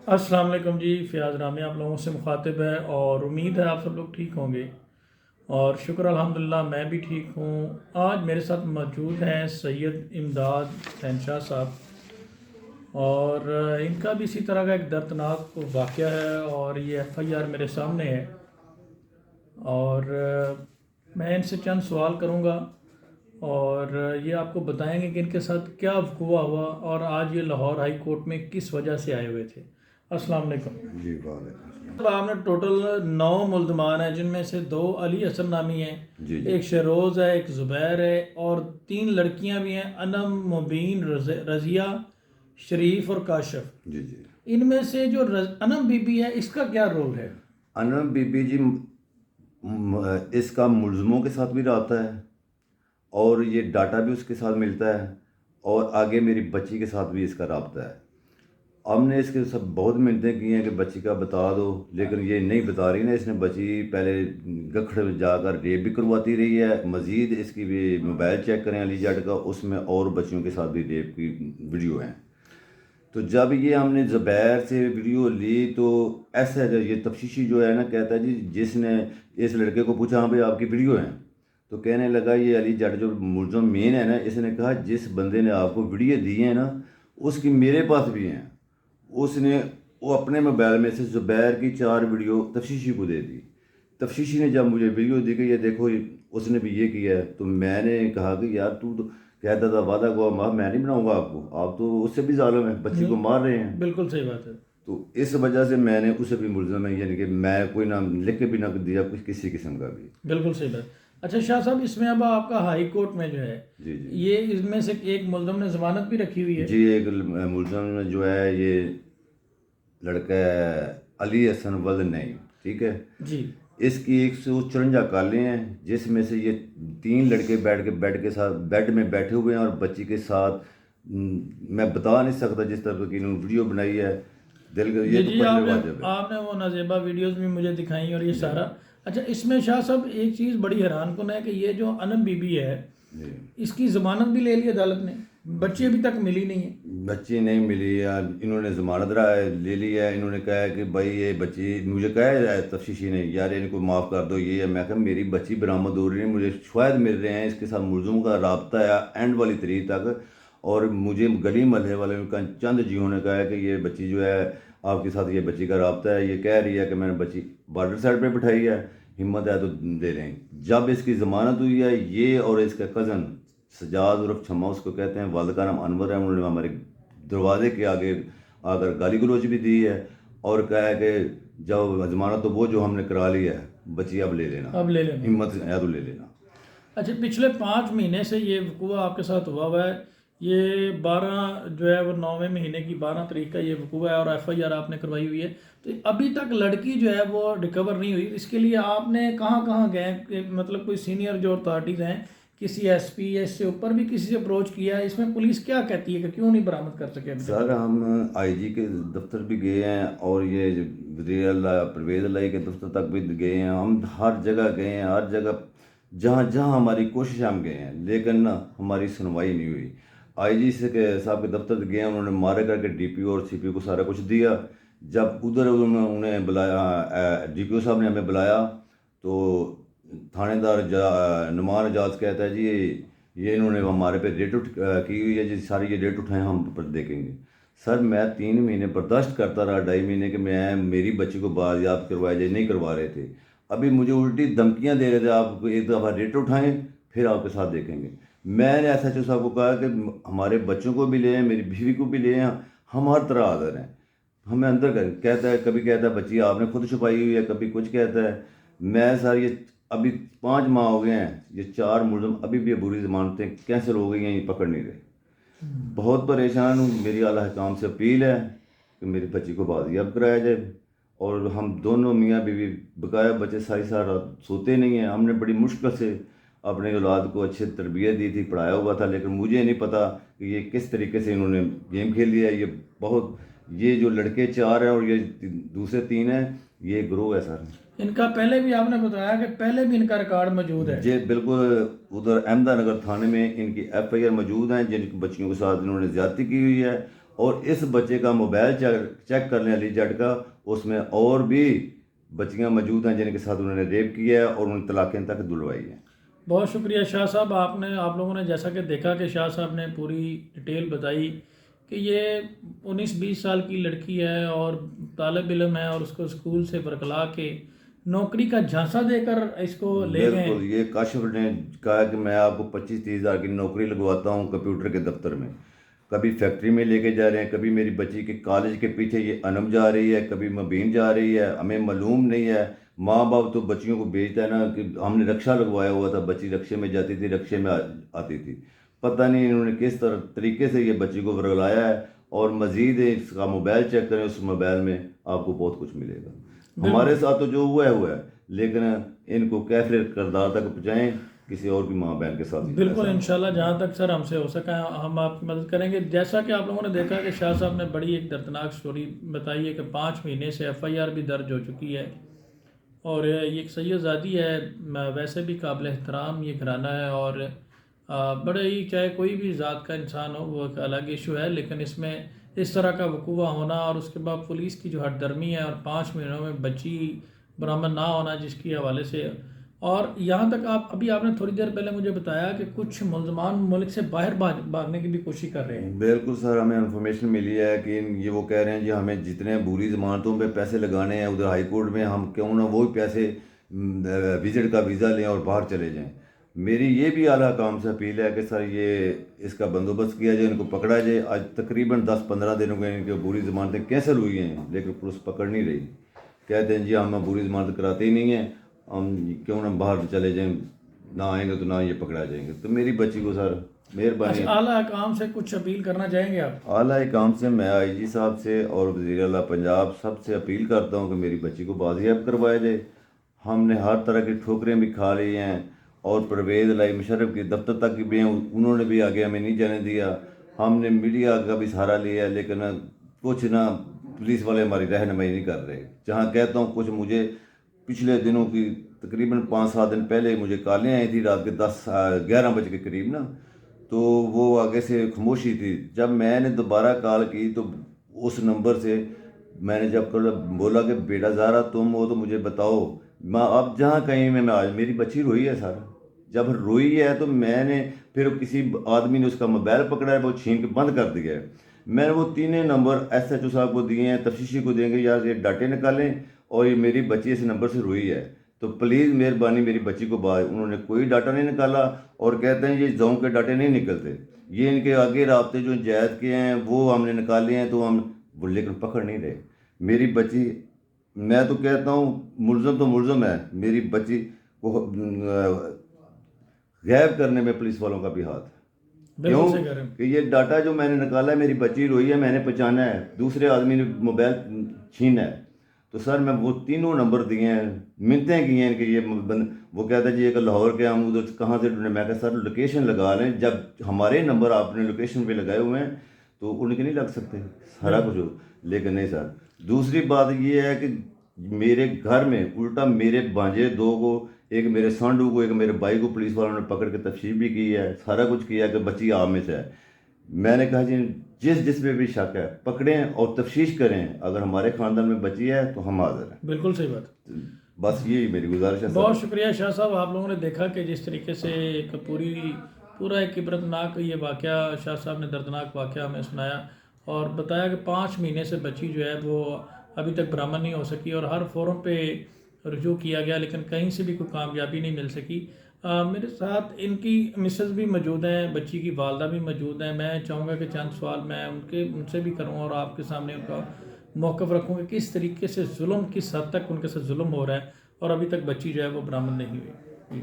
السلام علیکم جی، فیاض رامی آپ لوگوں سے مخاطب ہے اور امید ہے آپ سب لوگ ٹھیک ہوں گے اور شکر الحمدللہ میں بھی ٹھیک ہوں۔ آج میرے ساتھ موجود ہیں سید امداد حسین شاہ صاحب اور ان کا بھی اسی طرح کا ایک دردناک واقعہ ہے اور یہ ایف آئی آر میرے سامنے ہے اور میں ان سے چند سوال کروں گا اور یہ آپ کو بتائیں گے کہ ان کے ساتھ کیا وقوع ہوا اور آج یہ لاہور ہائی کورٹ میں کس وجہ سے آئے ہوئے تھے۔ السلام علیکم جی وعلیکم السلام۔ آپ نے ٹوٹل 9 ملزمان ہیں، جن میں سے 2 علی حسن نامی ہیں، جی جی ایک شہروز ہے، ایک زبیر ہے اور 3 لڑکیاں بھی ہیں، انم، مبین، رضیہ، شریف اور کاشف۔ جی جی ان میں سے جو انم بی بی ہے اس کا کیا رول ہے؟ انم بی بی جی اس کا ملزموں کے ساتھ بھی رابطہ ہے اور یہ ڈاٹا بھی اس کے ساتھ ملتا ہے اور آگے میری بچی کے ساتھ بھی اس کا رابطہ ہے۔ ہم نے اس کے سب بہت منتیں کی ہیں کہ بچی کا بتا دو، لیکن یہ نہیں بتا رہی نا۔ اس نے بچی پہلے گکھڑ میں جا کر ریپ بھی کرواتی رہی ہے، مزید اس کی بھی موبائل چیک کریں علی جٹ کا، اس میں اور بچیوں کے ساتھ بھی ریپ کی ویڈیو ہیں۔ تو جب یہ ہم نے زبیر سے ویڈیو لی تو ایسا ہے، یہ تفتیشی جو ہے نا کہتا ہے جی، جس نے اس لڑکے کو پوچھا ہاں بھائی آپ کی ویڈیو ہیں، تو کہنے لگا یہ علی جٹ جو ملزم مین ہے نا، اس نے کہا جس بندے نے آپ کو ویڈیو دی ہے نا اس کی میرے پاس بھی ہیں۔ اس نے وہ اپنے موبائل میں سے زبیر کی 4 ویڈیو تفتیشی کو دے دی۔ تفتیشی نے جب مجھے ویڈیو دی کہ یہ دیکھو اس نے بھی یہ کیا ہے، تو میں نے کہا کہ یار تو کہتا تھا وعدہ کو میں نہیں بناؤں گا آپ تو اس سے بھی ظالم ہے، بچی کو مار رہے ہیں۔ بالکل صحیح بات ہے۔ تو اس وجہ سے میں نے اسے بھی ملزم ہے، یعنی کہ میں کوئی نام لکھ کے بھی نہ دیا کچھ کسی قسم کا بھی۔ بالکل صحیح بات۔ اچھا شاہ صاحب، اس میں اب آپ کا ہائی کورٹ میں جو ہے جی جی یہ اس میں سے ایک ملزم نے ضمانت بھی رکھی ہوئی ہے؟ جی، ایک ملزم جو ہے یہ لڑکا ہے علی حسن ولد نہیں، ٹھیک ہے۔ جی اس کی 154 کالیں ہیں، جس میں سے یہ 3 لڑکے بیٹھ کے بیڈ میں بیٹھے ہوئے ہیں اور بچی کے ساتھ میں بتا نہیں سکتا جس طرح کی انہوں نے ویڈیو بنائی ہے، دل کا یہ تو جی پڑھنے واجب ہے۔ آپ نے وہ نازیبا ویڈیوز بھی مجھے دکھائیں اور یہ سارا۔ اچھا، اس میں شاہ صاحب ایک چیز بڑی حیران کن ہے کہ یہ جو انم بی بی ہے جی، اس کی ضمانت بھی لے لی عدالت نے، بچی ابھی تک ملی نہیں ہے۔ بچی نہیں ملی ہے، انہوں نے ضمانت لے لی ہے۔ انہوں نے کہا ہے کہ بھائی یہ بچی، مجھے کہا ہے تفتیشی نے یار ان کو معاف کر دو یہ ہے۔ میں کہا میری بچی برآمد ہو رہی ہے، مجھے شواہد مل رہے ہیں، اس کے ساتھ ملزموں کا رابطہ ہے اینڈ والی تاریخ تک، اور مجھے گلی محلے والے کا چند جیوں نے کہا ہے کہ یہ بچی جو ہے آپ کے ساتھ، یہ بچی کا رابطہ ہے، یہ کہہ رہی ہے کہ میں نے بچی بارڈر سائڈ پہ بٹھائی ہے، ہمت ہے تو دے لیں۔ جب اس کی ضمانت ہوئی ہے، یہ اور اس کا کزن سجاد عرف چھما اس کو کہتے ہیں، والد کا نام انور ہے، انہوں نے ہمارے دروازے کے آگے آ کر گالی گلوچ بھی دی ہے اور کہا ہے کہ جب ضمانت تو وہ جو ہم نے کرا لی ہے، بچی اب لے لینا، اب لے لینا۔ ہمت ہے تو لے لینا۔ اچھا، پچھلے 5 مہینے سے یہ وقوع آپ کے ساتھ ہوا ہے، یہ 12 جو ہے وہ 9ویں مہینے کی 12 تاریخ کا یہ وقوع ہے اور ایف آئی آر آپ نے کروائی ہوئی ہے، تو ابھی تک لڑکی جو ہے وہ ریکور نہیں ہوئی۔ اس کے لیے آپ نے کہاں کہاں گئے، مطلب کوئی سینئر جو اتھارٹیز ہیں، کسی ایس پی یا اس سے اوپر بھی کسی سے اپروچ کیا ہے؟ اس میں پولیس کیا کہتی ہے کہ کیوں نہیں برآمد کر سکے ابھی تک؟ سر ہم آئی جی کے دفتر بھی گئے ہیں اور یہ وزیر اللہ پرویز اللہ کے دفتر تک بھی گئے ہیں، ہم ہر جگہ گئے ہیں، ہر جگہ جہاں جہاں ہماری کوشش ہم گئے ہیں، لیکن نا ہماری سنوائی نہیں ہوئی۔ آئی جی سے صاحب کے دفتر گئے ہیں، انہوں نے مارے کر کے ڈی پی او اور سی پی او کو سارا کچھ دیا۔ جب ادھر انہیں بلایا، ڈی پی او صاحب نے ہمیں بلایا، تو تھانے دار نعمان اعجاز کہتا ہے جی یہ انہوں نے ہمارے پہ ریٹ کی ہوئی ہے جی، ساری یہ ریٹ اٹھائیں ہم پر دیکھیں گے۔ سر میں 3 مہینے برداشت کرتا رہا، 2.5 مہینے کہ میں میری بچی کو بازیاب کروایا جائے، نہیں کروا رہے تھے۔ ابھی مجھے الٹی دھمکیاں دے رہے تھے، آپ ایک دفعہ ریٹ اٹھائیں پھر آپ کے ساتھ دیکھیں گے۔ میں نے ایس ایچ او صاحب کو کہا کہ ہمارے بچوں کو بھی لے آئیں، میری بیوی کو بھی لے آئیں، ہم ہر طرح حاضر ہیں، ہمیں اندر کہتا ہے، کبھی کہتا ہے بچی آپ نے خود چھپائی ہوئی ہے، کبھی کچھ کہتا ہے۔ میں سر یہ ابھی 5 ماہ ہو گئے ہیں، یہ 4 ملزم ابھی بھی عبوری ضمانتیں کینسل ہو گئی ہیں، یہ پکڑ نہیں رہے۔ بہت پریشان ہوں، میری اعلیٰ حکام سے اپیل ہے کہ میری بچی کو بازیاب کرایا جائے، اور ہم دونوں میاں بیوی بقایا بچے ساری رات سوتے نہیں ہیں۔ ہم نے بڑی مشکل سے اپنے اولاد کو اچھی تربیت دی تھی، پڑھایا ہوا تھا، لیکن مجھے نہیں پتا کہ یہ کس طریقے سے انہوں نے گیم کھیل لیا ہے۔ یہ جو لڑکے 4 ہیں اور یہ دوسرے 3 ہیں، یہ گروہ ہے سر۔ ان کا پہلے بھی آپ نے بتایا کہ پہلے بھی ان کا ریکارڈ موجود ہے؟ جی بالکل، ادھر احمدہ نگر تھانے میں ان کی ایف آئی آر موجود ہیں، جن کی بچیوں کے ساتھ انہوں نے زیادتی کی ہوئی ہے، اور اس بچے کا موبائل چیک کر لیں علی جٹ کا، اس میں اور بھی بچیاں موجود ہیں جن کے ساتھ انہوں نے ریپ کیا ہے اور ان طلاقیں تک دلوائی ہیں۔ بہت شکریہ شاہ صاحب، آپ لوگوں نے جیسا کہ دیکھا کہ شاہ صاحب نے پوری ڈیٹیل بتائی کہ یہ 19-20 سال کی لڑکی ہے اور طالب علم ہے، اور اس کو اسکول سے برکلا کے نوکری کا جھانسا دے کر اس کو لے گئے۔ بالکل، یہ کاشف نے کہا کہ میں آپ کو 25-30 ہزار کی نوکری لگواتا ہوں کمپیوٹر کے دفتر میں، کبھی فیکٹری میں لے کے جا رہے ہیں، کبھی میری بچی کے کالج کے پیچھے یہ انم جا رہی ہے، کبھی مبین جا رہی ہے، ہمیں معلوم نہیں ہے۔ ماں باپ تو بچیوں کو بھیجتا ہے نا، کہ ہم نے رکشہ لگوایا ہوا تھا، بچی رکشے میں جاتی تھی، رکشے میں آتی تھی، پتہ نہیں انہوں نے کس طریقے سے یہ بچی کو ورگلایا ہے۔ اور مزید اس کا موبائل چیک کریں، اس موبائل میں آپ کو بہت کچھ ملے گا۔ ہمارے ساتھ تو جو ہوا ہے، لیکن ان کو کیفر کردار تک پہنچائیں، کسی اور کی ماں بہن کے ساتھ۔ بالکل انشاءاللہ جہاں تک سر ہم سے ہو سکا ہم آپ کی مدد کریں گے۔ جیسا کہ آپ لوگوں نے دیکھا کہ شاہ صاحب نے بڑی ایک دردناک سٹوری بتائی ہے کہ 5 مہینے سے FIR بھی درج ہو چکی ہے، اور یہ ایک سید زادی ہے، ویسے بھی قابل احترام یہ گھرانہ ہے، اور بڑے ہی چاہے کوئی بھی ذات کا انسان ہو وہ ایک الگ ایشو ہے، لیکن اس میں اس طرح کا وقوع ہونا اور اس کے بعد پولیس کی جو ہٹ درمی ہے اور 5 مہینوں میں بچی برآمد نہ ہونا جس کی حوالے سے، اور یہاں تک آپ نے تھوڑی دیر پہلے مجھے بتایا کہ کچھ ملزمان ملک سے باہر بھاگنے کی بھی کوشش کر رہے ہیں۔ بالکل سر، ہمیں انفارمیشن ملی ہے کہ یہ وہ کہہ رہے ہیں جی ہمیں جتنے بری ضمانتوں پہ پیسے لگانے ہیں ادھر ہائی کورٹ میں، ہم کیوں نہ وہی پیسے وزٹ کا ویزا لیں اور باہر چلے جائیں۔ میری یہ بھی اعلیٰ حکام سے اپیل ہے کہ سر یہ اس کا بندوبست کیا جائے، ان کو پکڑا جائے۔ آج تقریباً 10-15 دنوں کے ان کی بری ضمانتیں کینسل ہوئی ہیں، لیکن پولیس پکڑ نہیں رہی۔ کہتے ہیں جی ہم بری ضمانت کراتے ہی نہیں ہیں، ہم کیوں نہ باہر چلے جائیں، نہ آئیں گے تو نہ یہ پکڑا جائیں گے۔ تو میری بچی کو سر مہربانی، اعلیٰ حکام سے کچھ اپیل کرنا چاہیں گے آپ؟ اعلیٰ حکام سے میں IG صاحب سے اور وزیر اعلیٰ پنجاب سب سے اپیل کرتا ہوں کہ میری بچی کو بازیاب کروایا جائے۔ ہم نے ہر طرح کی ٹھوکریں بھی کھا لی ہیں، اور پرویز الہی مشرف کے دفتر تک بھی ہیں، انہوں نے بھی آگے ہمیں نہیں جانے دیا۔ ہم نے میڈیا کا بھی سہارا لیا ہے، لیکن کچھ نہ پولیس والے ہماری رہنمائی نہیں کر رہے۔ جہاں کہتا ہوں کچھ مجھے پچھلے دنوں کی تقریباً 5-7 دن پہلے مجھے کالیں آئی تھی رات کے 10-11 بجے کے قریب نا، تو وہ آگے سے خاموشی تھی۔ جب میں نے دوبارہ کال کی تو اس نمبر سے میں نے جب بولا کہ بیٹا زہرا تم ہو تو مجھے بتاؤ، اب جہاں کہیں میں آج میری بچی روئی ہے سر۔ جب روئی ہے تو میں نے پھر کسی آدمی نے اس کا موبائل پکڑا ہے، وہ چھین کے بند کر دیا ہے۔ میں نے وہ 3 نمبر SHO صاحب کو دیے ہیں، تفتیشی کو دیں گے، یار یہ ڈاٹے نکالیں اور یہ میری بچی اس نمبر سے روئی ہے، تو پلیز مہربانی میری بچی کو انہوں نے کوئی ڈاٹا نہیں نکالا، اور کہتے ہیں یہ زوں کے ڈاٹے نہیں نکلتے، یہ ان کے آگے رابطے جو جائز کے ہیں وہ ہم نے نکالے ہیں، تو ہم وہ لیکن پکڑ نہیں رہے۔ میری بچی، میں تو کہتا ہوں ملزم تو ملزم ہے، میری بچی کو غائب کرنے میں پولیس والوں کا بھی ہاتھ ہے۔ کیوں کہ یہ ڈاٹا جو میں نے نکالا ہے، میری بچی روئی ہے، میں نے پہچانا ہے، دوسرے آدمی نے موبائل چھینا ہے، تو سر میں وہ 3 نمبر دیے ہیں، منتیں کی ہیں کہ یہ وہ کہتا ہے جی ایک لاہور کے، ہم ادھر کہاں سے ڈھونڈیں، میں کہا سر لوکیشن لگا لیں، جب ہمارے نمبر آپ نے لوکیشن پہ لگائے ہوئے ہیں تو ان کے نہیں لگ سکتے سارا کچھ، لیکن نہیں سر۔ دوسری بات یہ ہے کہ میرے گھر میں الٹا میرے بھانجے 2 کو، ایک میرے سانڈو کو، ایک میرے بھائی کو پولیس والوں نے پکڑ کے تفتیش بھی کی ہے، سارا کچھ کیا کہ بچی آپ میں سے ہے۔ میں نے کہا جی جس پہ بھی شک ہے پکڑیں اور تفتیش کریں، اگر ہمارے خاندان میں بچی ہے تو ہم حاضر ہیں۔ بالکل صحیح بات، بس یہی میری گزارش ہے۔ بہت شکریہ شاہ صاحب، آپ لوگوں نے دیکھا کہ جس طریقے سے ایک پورا ایک عبرتناک یہ واقعہ شاہ صاحب نے دردناک واقعہ ہمیں سنایا، اور بتایا کہ 5 مہینے سے بچی جو ہے وہ ابھی تک برآمد نہیں ہو سکی، اور ہر فورم پہ رجوع کیا گیا لیکن کہیں سے بھی کوئی کامیابی نہیں مل سکی۔ میرے ساتھ ان کی مسز بھی موجود ہیں، بچی کی والدہ بھی موجود ہیں۔ میں چاہوں گا کہ چند سوال میں ان سے بھی کروں اور آپ کے سامنے ان کا موقف رکھوں کہ کس طریقے سے ظلم، کس حد تک ان کے ساتھ ظلم ہو رہا ہے، اور ابھی تک بچی جو ہے وہ برآمد نہیں ہوئی۔